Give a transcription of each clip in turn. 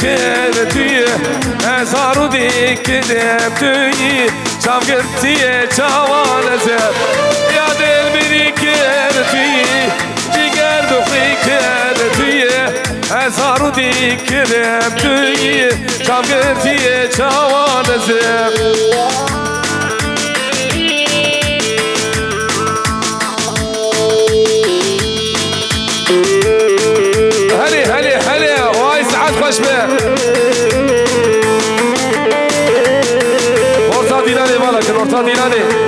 دیکر توی هزار دیکرم توی چاو گرتیه چاوان زر یا دل بری کر توی جگر دخی کر توی هزار دیکرم توی چاو گرتیه چاوان زر خوش به orta dinane balakın orta dinane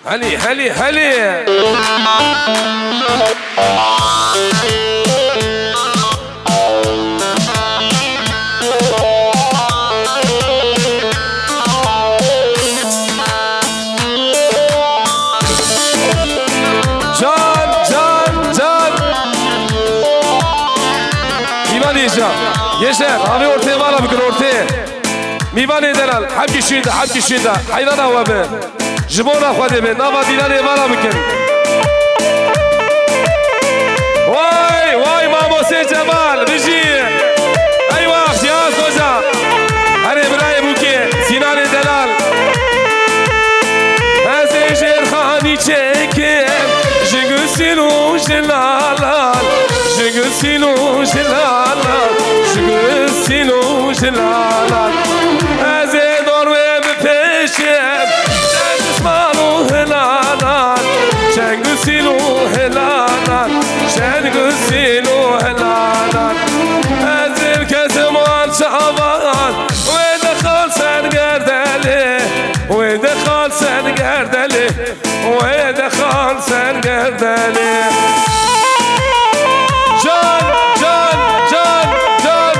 هلي هلي هلي جان جان جان ميواني جان يشيخ هذي اورتي مالا بكر اورتي ميواني دلال حبكي شيدا حيرانا هو به جبونا خواده به ناوا دیلانه مالا بکن وای وای ماموسه جمال بجی ای وقت یاز خوزا هره برای بوکه سینان دلال از شیر خانی چکم جگو سینو جلالال جگو سینو جلالال جگو سینو جلالال از دور و بپشم سيلو هلالا شنقو سيلو هلالا أزل كزمان شعبان ويدخل سنقردلي ويدخل سنقردلي ويدخل سنقردلي جان جان جان جان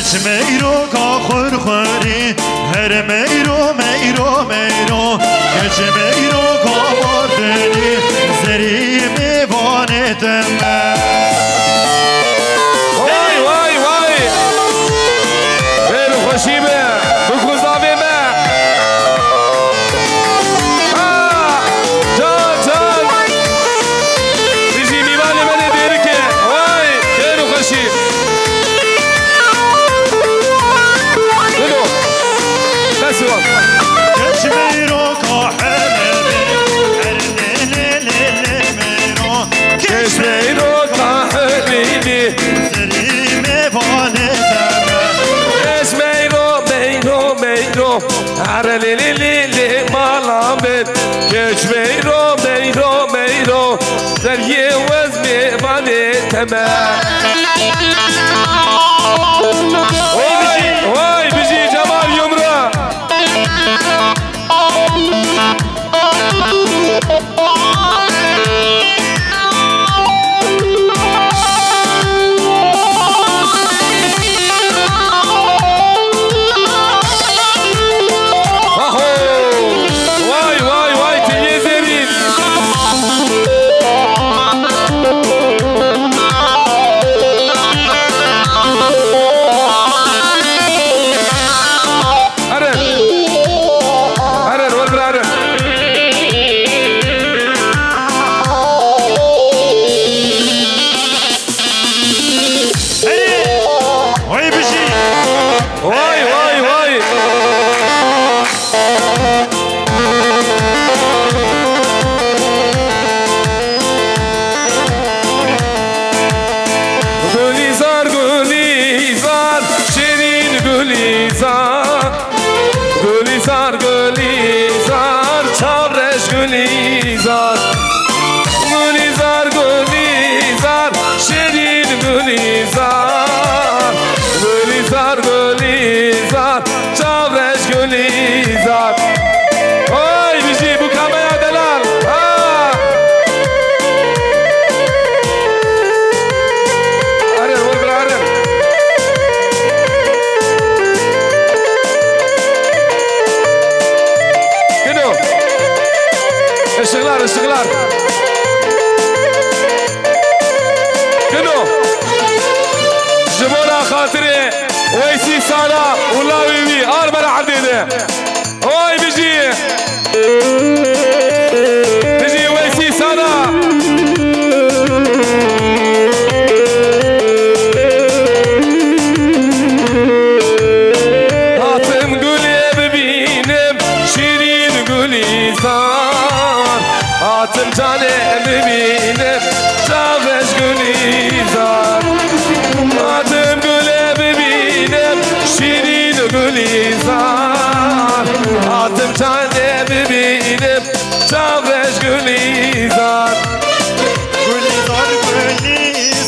کچ میرو کا خور خوری هر میرو میرو میرو کچ میرو کا بردنی زری میوانه تمه وای وای وای برو خوشی به بکوزاوی به جان جان بیجی میوانه منه بیره که وای برو خوشی كشميرو كحلبي كشميرو اره لی لی لی لی مالا من کش میرو میرو میرو دریه وز میوانه تمام وای بجی جمال یمرا استقلال كنو جبونا خاطري ويسي سالا ولا ويبي اربع عديده هاي بيجي ويسي سالا هاتم قولي ببينم شيرين قولي صار هاتم جاني ببينم شافش قولي صار هاتم قولي ببينم شيرين قولي صار هاتم جاني ببينم شافش قولي صار قولي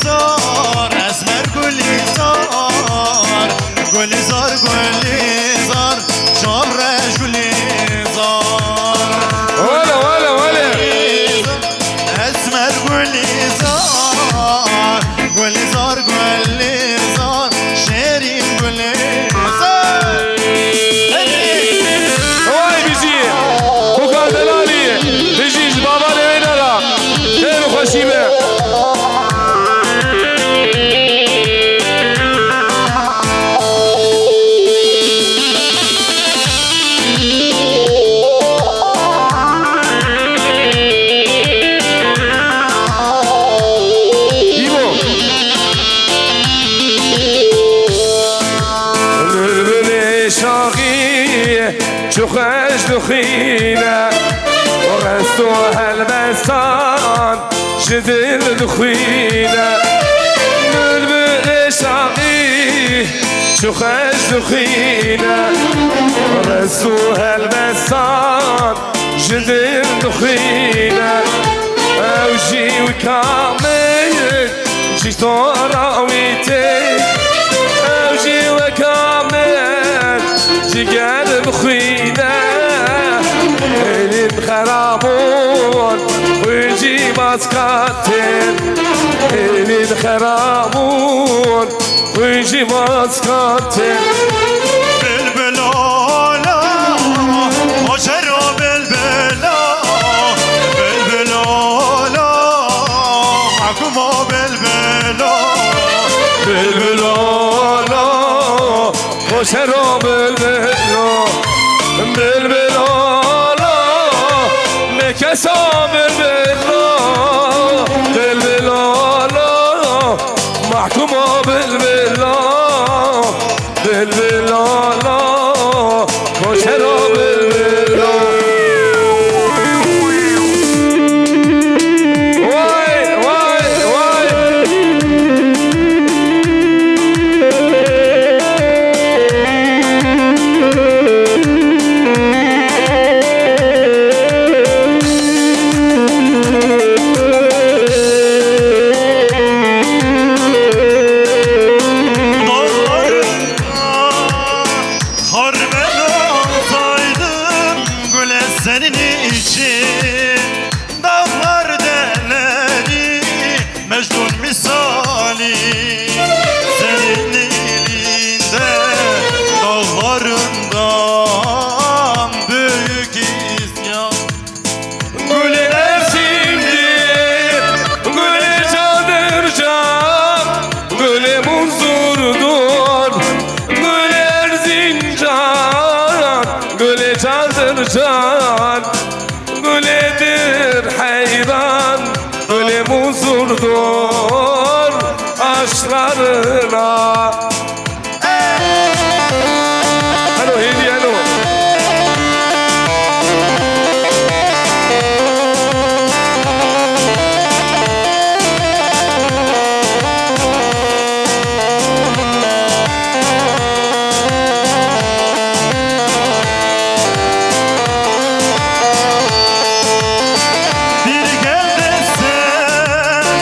زار اسمر قولي زار شابرش قولي زار ولا اسمر قولي زار شيرين قولي زار هواي بيجي بوكا دلالي بيجي بابا لوين را خير وخشيمه شو خش دخينة ورستو هالبستان شدل دخينة بلبل شاقي شو خش دخينة ورستو هالبستان شدل دخينة اوجي وكامل جي طراويتي اوجي وكامل جي قلب خينا الين خرابون ويجي ماسكاتين الين خرابون ويجي ماسكاتين بالبلولا وشرو بالبلولا حكمو بالبلولا وشرو بالبلولا مكسا بالبلولا محكومة بالبلولا وشرو بالبلولا misali senin elinde dağlarından büyük isyan. Güller simdir, güle candır can, güle muzurdur, güler zincan, güle candır can, güledir hayran, güle muzurdur aşklarına. Hello, hediye hello. Bir gel desem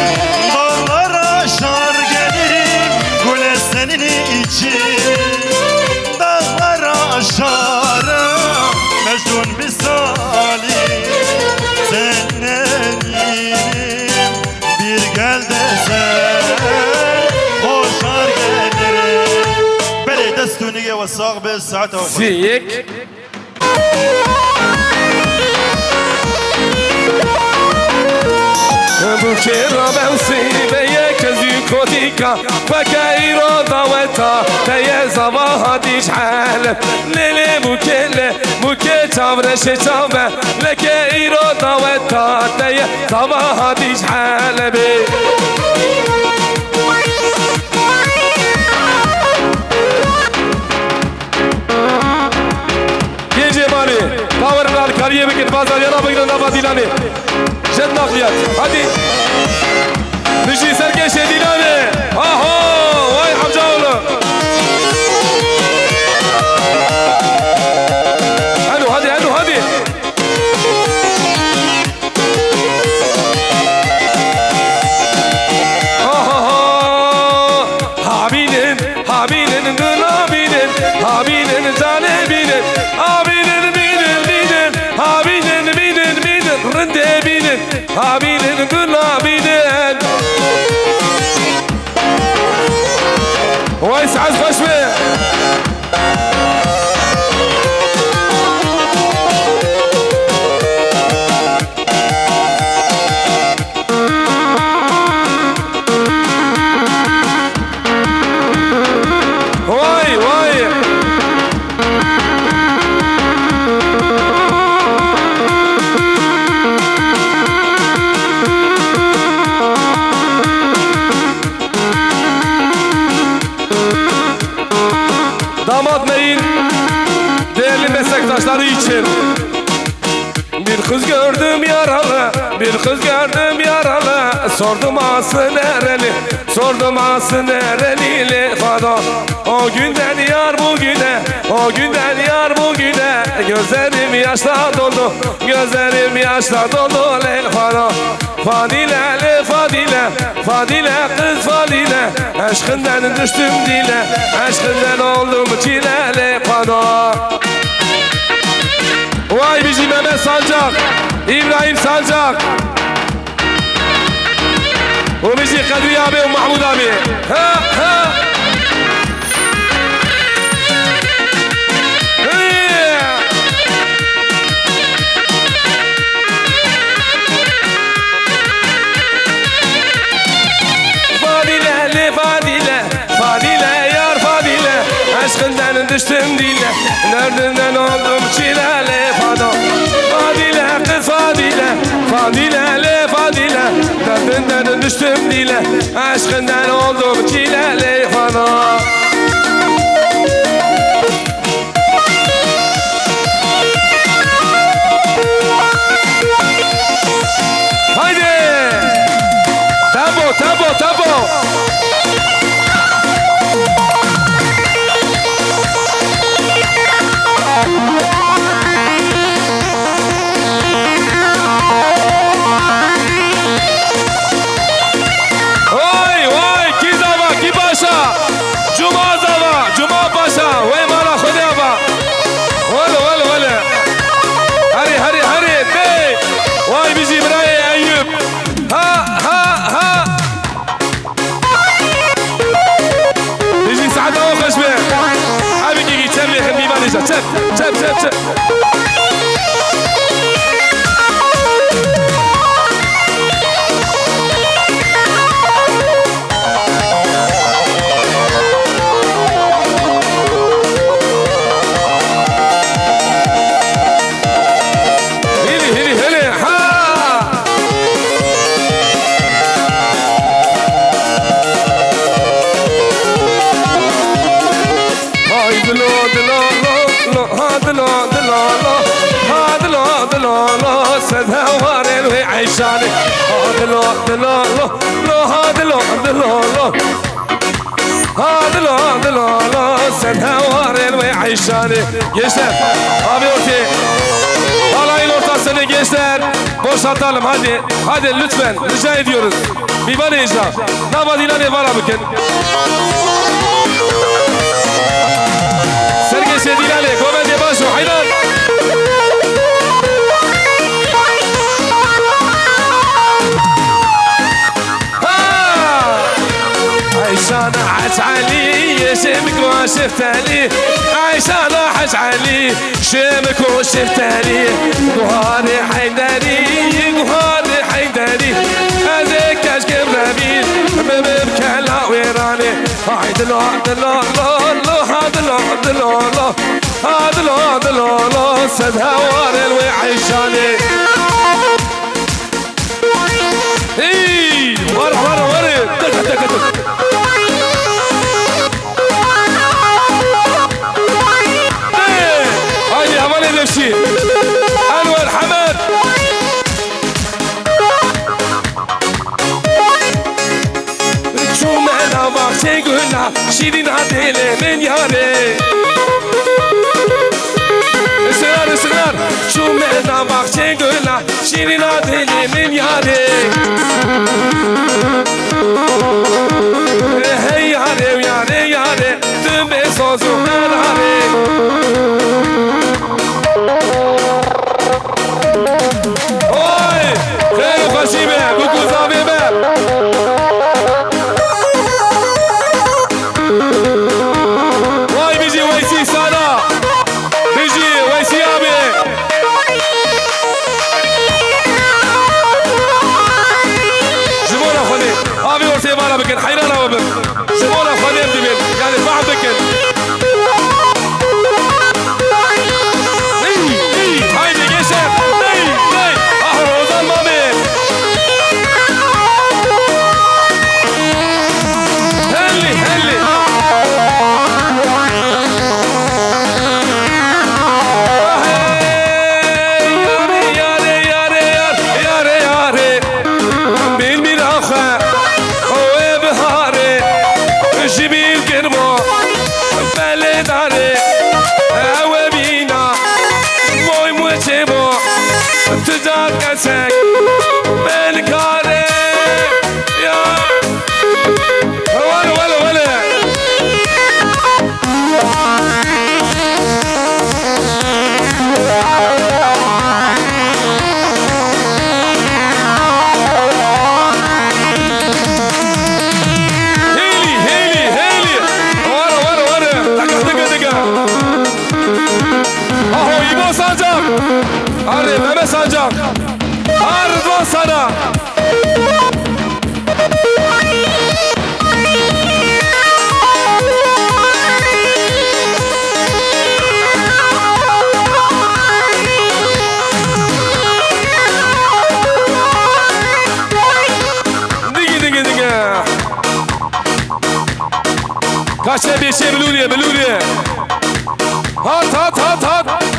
dağlara aşar gelirim, güle senin için dağlara aşarım. Mecnun misali senenim, bir gel desem koşar gelirim. بلي دستوني وساق بالساعة فيك بكرة بوصي بيك زيكوتيكا فكايرو ضويتا تيا صباها دي شحال ليلي بكيلة بكي تابرة شتابة لكايرو ضويتا تيا صباها دي شحال بي يا جمالي باورنا الكارية بكت بازار يلا بقنا نبا ديلاني جد نقليات هادي نجي سرقش ديلاني اهو واي حمجاولة هادو هادي هادو هادي هابينن هابينن نابينن هابينن زانبينن هابينن بينن بينن هابينن بينن بينن رندي بينن هابينن نابينن ويس عز خشمه واي واي damat neyin değerli meslektaşları için bir kız gördüm yaralı, bir kız gördüm yaralı. Sordum aslı nereli, sordum aslı nereli fado. O günden yar bugüne, o günden yar bugüne. Gözlerim yaşla doldu, gözlerim yaşla doldu le fado. Fadile le fadile, fadile kız fadile. Aşkından düştüm dile, aşkından oldum çile le fado. Vay bizim Mehmet Sancak, İbrahim Sancak. O bizi Kadri abi, o Mahmud abi. Ha ha. Fadile le fadile, fadile yar fadile. Aşkından düştüm dile, nereden oldum çilele fado. Fadile kız fadile, fadile le fadile. Nereden düştüm dile, aşkından oldum çilele fado. Haydi! Tempo, tempo, tempo! Vay vay ki zava ki başa شب شب شب عيشاني هذا لا لا لا لا هذا لا لا لا هذا لا لا لا سدها وارين وعيشاني gençler abi ortaya alayın ortasını gençler boşaltalım hadi lütfen rica ediyoruz bir var icra nabadıyla ne var abıken Sergey Sedilali komedya başı haydan عيشان حج علي شمك وشفتالي عيشان حج علي شمك وشفتالي قهاري حيداري قهاري حيداري هذاك اشكب ربيل ببكلا ويراني هايد لا لا لا لا هذا لا لا لا هذا لا لا لا سدها وارل وعيشاني اي ورا ورا ورا تك تك تك أنور حمد شو معنا وقتي قلنا شيرين هديلي من ياري اسرار اسرار شو معنا وقتي قلنا شيرين هديلي من ياري هي ياري ياري ياري تبي صوصو مراري خشيمه بكو زابيمه واي بيجي ويسي سانا بيجي ويسي ابي جمونا خلي ابي ورتي بالا بكن حيرانا وبك جمونا خلي بدبن يعني بعض بكن هايدي جيشن تجاكسك بالكاري يا ولا ولا ولا هيلي هيلي هيلي ورا ورا ورا دقة دقة دقة اهو يبو سانجاك Arif Mehmet Sancak Rıdvan sana Digi digi digi Kaçta bir şey Beluriye Beluriye Hat hat hat hat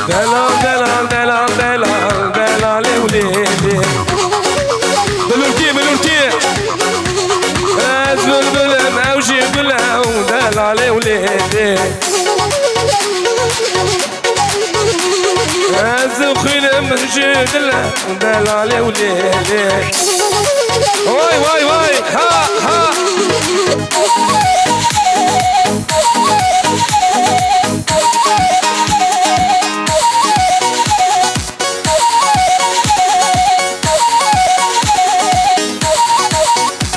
دلال دلال دلال دلال دلال وليلي من جد دلالي وليلي واي واي واي ها ها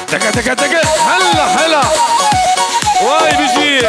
تكا تكا تكا هلا هلا واي بيجي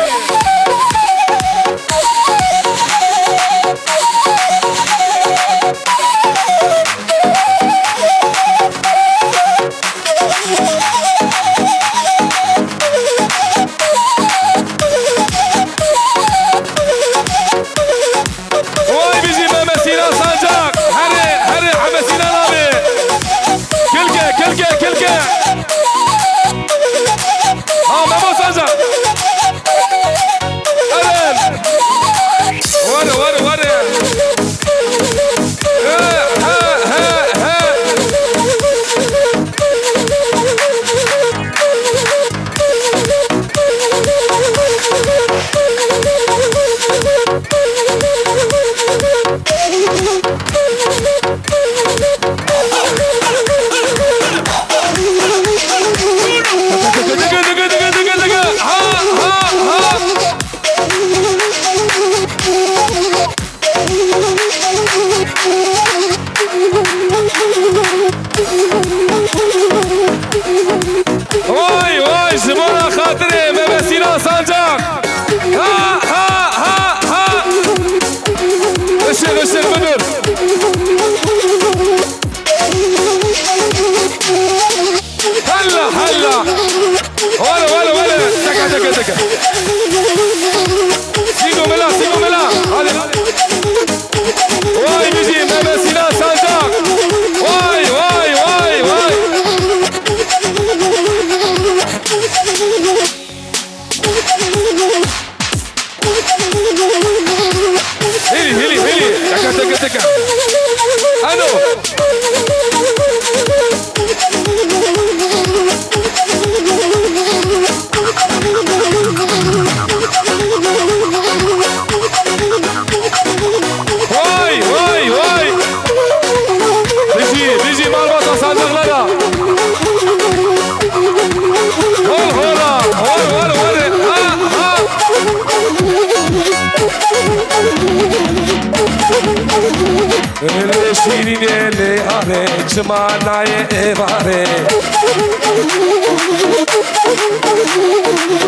Shmanaye evare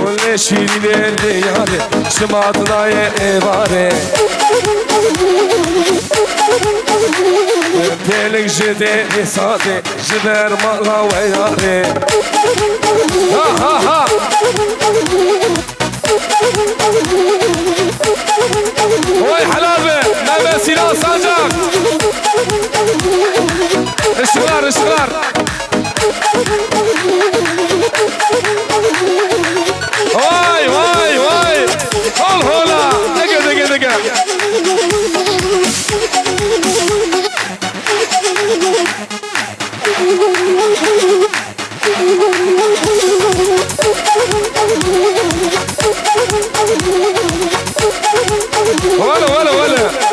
Olle şirinle yare Shmanaye evare Pelek jede esade Jver mala ve yare Ha ha ha Oy halabe Mehmet Sinan Sancak اشغار اشغار واي واي واي هول هولا دقة دقة دقة ولا ولا ولا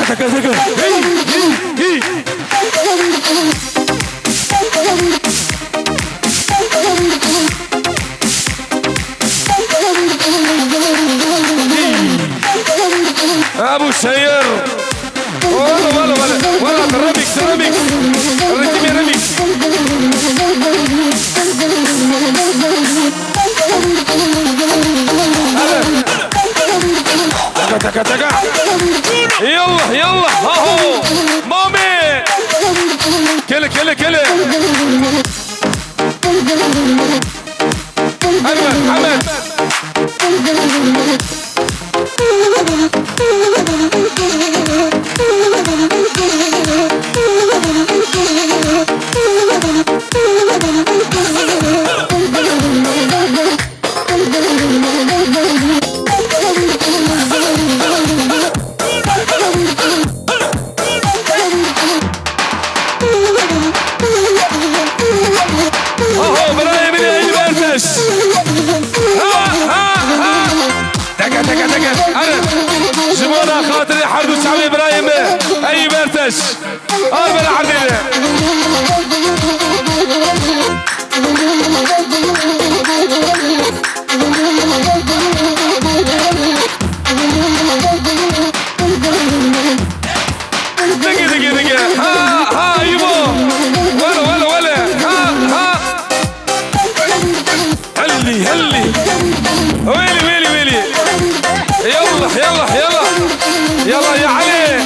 تكا تكا هي هي ابو شير ولا ريميكس ريميكس الريتم ريميكس تكا تكا يلا يلا هاهو مامي كله كله كله حمد حمد اهو براي من البرتش ها ها ها عرض الشعبي ابراهيم اي برتش اربع عندنا دقي ها يبو ولا ها هلي ويلي يلا يا علي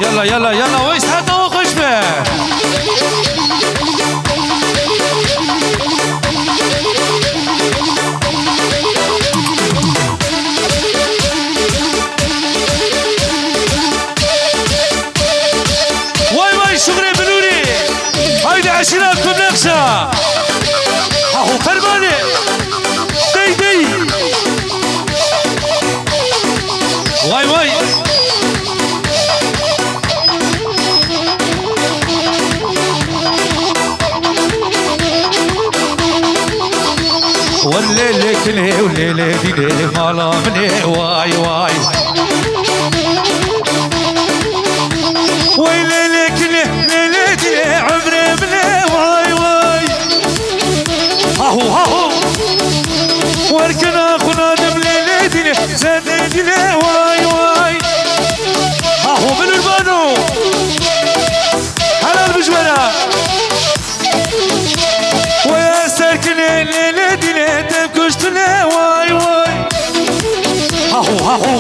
يلا يلا يلا ويش حتى وخش به واي واي شغلي بنوني هايدي عشيراتكم نقشة اهو فرماني دي دي واي واي والليلة كلي والليلة دي ليلة مالا مني واي واي والليلة كلي ليلة دي ليلة عمري مني واي واي هاهو هاهو واركن اخونا دم ليلة دي ليلة زاد دي ليلة واي واي هاهو من البانو هلا البجملة ويا ساكن الليلة دي ليلة تبكشت لي واي واي هاهو هاهو